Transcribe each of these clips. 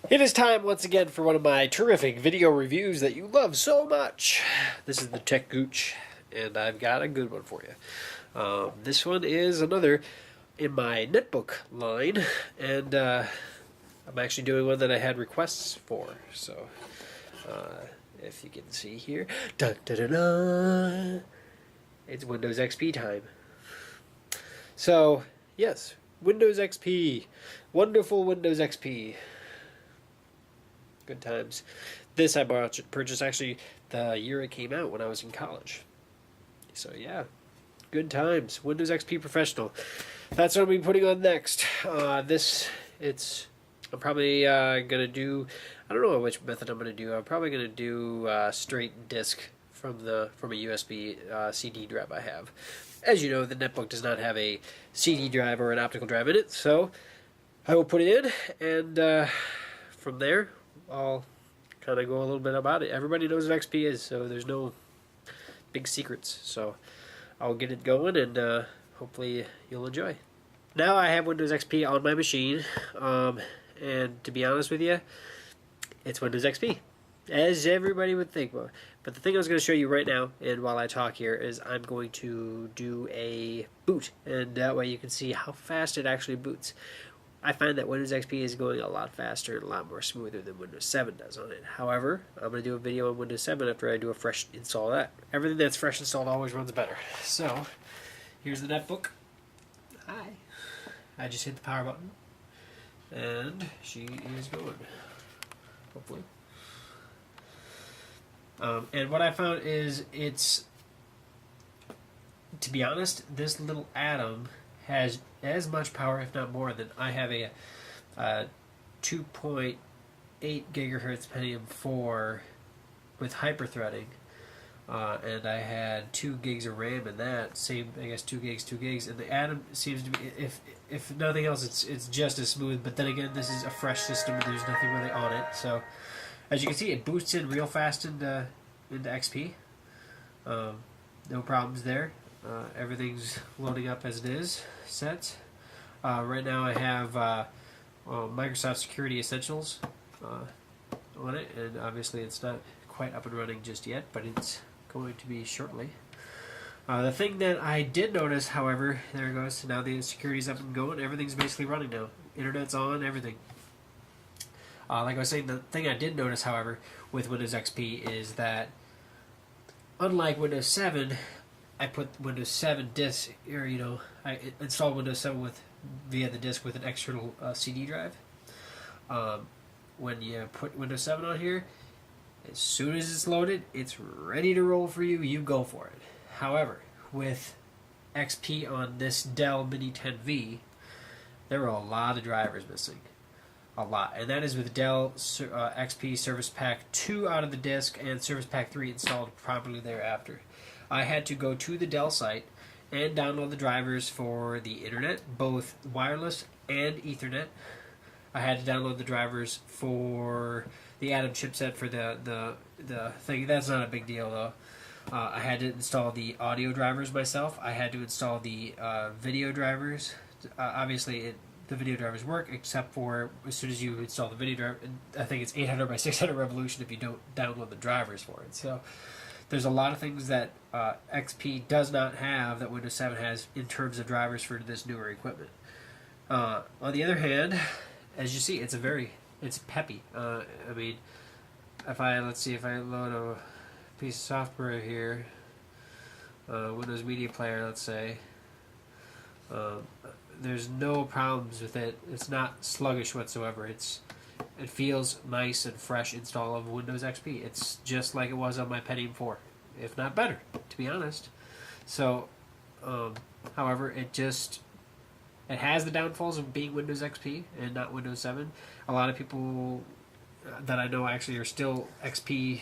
It is time once again for one of my terrific video reviews that you love so much. This is the Tech Gooch, and I've got a good one for you. This one is another in my Netbook line, and I'm actually doing one that I had requests for. So, if you can see here, dun, dun, dun, dun, it's Windows XP time. So, yes, Windows XP, wonderful Windows XP. Good times. This I purchased actually the year it came out when I was in college. So yeah, good times. Windows XP Professional. That's what I'm going to be putting on next. I'm probably gonna do. I don't know which method I'm gonna do. I'm probably gonna do straight disk from a USB CD drive I have. As you know, the Netbook does not have a CD drive or an optical drive in it, so I will put it in, and from there I'll kind of go a little bit about it. Everybody knows what XP is, so there's no big secrets. So I'll get it going, and hopefully you'll enjoy. Now I have Windows XP on my machine, and to be honest with you, it's Windows XP, as everybody would think. But the thing I was going to show you right now, and while I talk here, is I'm going to do a boot, and that way you can see how fast it actually boots. I find that Windows XP is going a lot faster and a lot more smoother than Windows 7 does on it. However, I'm going to do a video on Windows 7 after I do a fresh install of that. Everything that's fresh installed always runs better. So, here's the Netbook. Hi. I just hit the power button, and she is going, hopefully. And what I found is to be honest, this little atom has as much power, if not more, than I have a 2.8 gigahertz Pentium 4 with hyperthreading, and I had 2 gigs of RAM in that. Same, I guess, 2 gigs, and the Atom seems to be, if nothing else, it's just as smooth. But then again, this is a fresh system, and there's nothing really on it. So, as you can see, it boots in real fast into XP. No problems there. Everything's loading up as it is set. Right now I have Microsoft Security Essentials on it, and obviously it's not quite up and running just yet, but it's going to be shortly. The thing that I did notice, however, there it goes, so now the security's up and going, everything's basically running now. Internet's on, everything. Like I was saying, the thing I did notice, however, with Windows XP is that, unlike Windows 7, I put Windows 7 disk, or I installed Windows 7 via the disk with an external CD drive. When you put Windows 7 on here, as soon as it's loaded, it's ready to roll for you. You go for it. However, with XP on this Dell Mini 10V, there were a lot of drivers missing. A lot. And that is with Dell XP Service Pack 2 out of the disk and Service Pack 3 installed properly thereafter. I had to go to the Dell site and download the drivers for the internet, both wireless and Ethernet. I had to download the drivers for the Atom chipset for the thing. That's not a big deal, though. I had to install the audio drivers myself. I had to install the video drivers. Obviously, the video drivers work, except for as soon as you install the video driver. I think it's 800 by 600 revolution if you don't download the drivers for it. So there's a lot of things that XP does not have that Windows 7 has in terms of drivers for this newer equipment. On the other hand, as you see, it's peppy. I mean, let's see, if I load a piece of software here, Windows Media Player, let's say, there's no problems with it. It's not sluggish whatsoever. It feels nice and fresh install of Windows XP. It's just like it was on my Pentium 4, if not better, to be honest. So, however, it has the downfalls of being Windows XP and not Windows 7. A lot of people that I know actually are still XP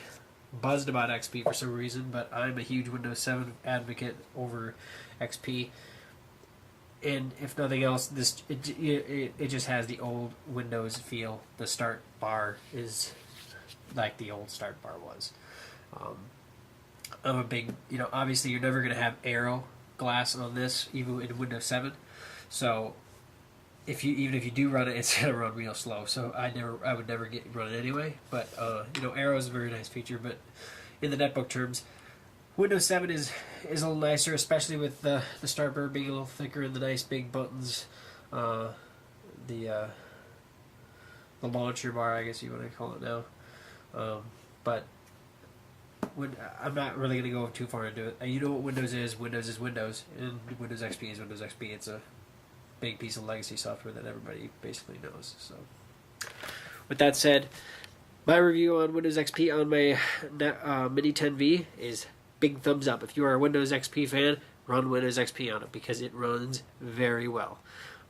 buzzed about XP for some reason, but I'm a huge Windows 7 advocate over XP. And if nothing else, it just has the old Windows feel. The start bar is like the old start bar was. I'm a big, obviously you're never going to have Aero glass on this, even in Windows 7. So even if you do run it, it's gonna run real slow. So I would never run it anyway. But Arrow is a very nice feature. But in the netbook terms, Windows 7 is a little nicer, especially with the start bar being a little thicker and the nice big buttons. The launcher bar, I guess you want to call it now. But I'm not really going to go too far into it. You know what Windows is. Windows is Windows, and Windows XP is Windows XP. It's a big piece of legacy software that everybody basically knows. So, with that said, my review on Windows XP on my Mini 10V is big thumbs up. If you are a Windows XP fan, run Windows XP on it because it runs very well.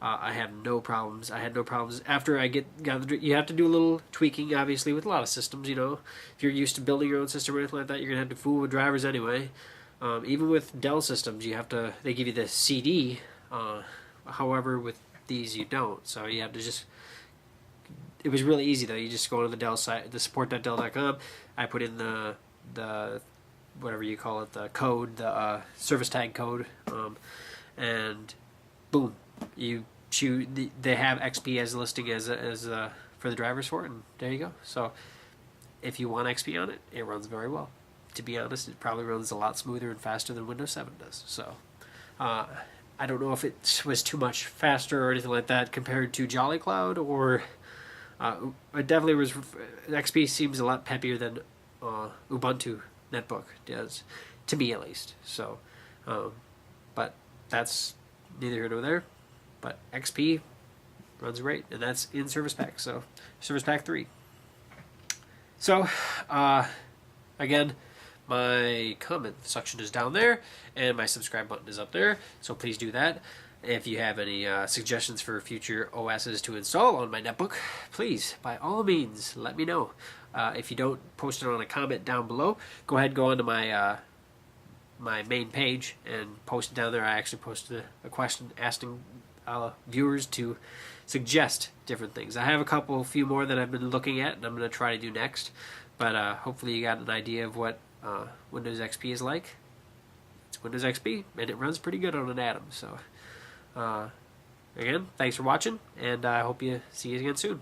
I have no problems. I had no problems after I got the. You have to do a little tweaking, obviously, with a lot of systems. You know, if you're used to building your own system or anything like that, you're gonna have to fool with drivers anyway. Even with Dell systems, you have to. They give you the CD. However, with these, you don't. So you have to just. It was really easy though. You just go to the Dell site, the support.dell.com. I put in the whatever you call it, the code, the service tag code, and boom, you choose. They have XP as listing as for the drivers for it, and there you go. So if you want XP on it, it runs very well. To be honest, it probably runs a lot smoother and faster than Windows 7 does. So I don't know if it was too much faster or anything like that compared to Jolly Cloud, or it definitely was. XP seems a lot peppier than Ubuntu Netbook does, to me at least. So, but that's neither here nor there. But XP runs great, and that's in Service Pack. So, Service Pack 3. So, again, my comment section is down there, and my subscribe button is up there. So please do that. If you have any suggestions for future OSs to install on my netbook, please, by all means, let me know. If you don't, post it on a comment down below. Go ahead and go onto my my main page and post it down there. I actually posted a question asking viewers to suggest different things. I have a few more that I've been looking at, and I'm going to try to do next. But hopefully you got an idea of what Windows XP is like. It's Windows XP, and it runs pretty good on an Atom. So, again, thanks for watching, and I hope you see you again soon.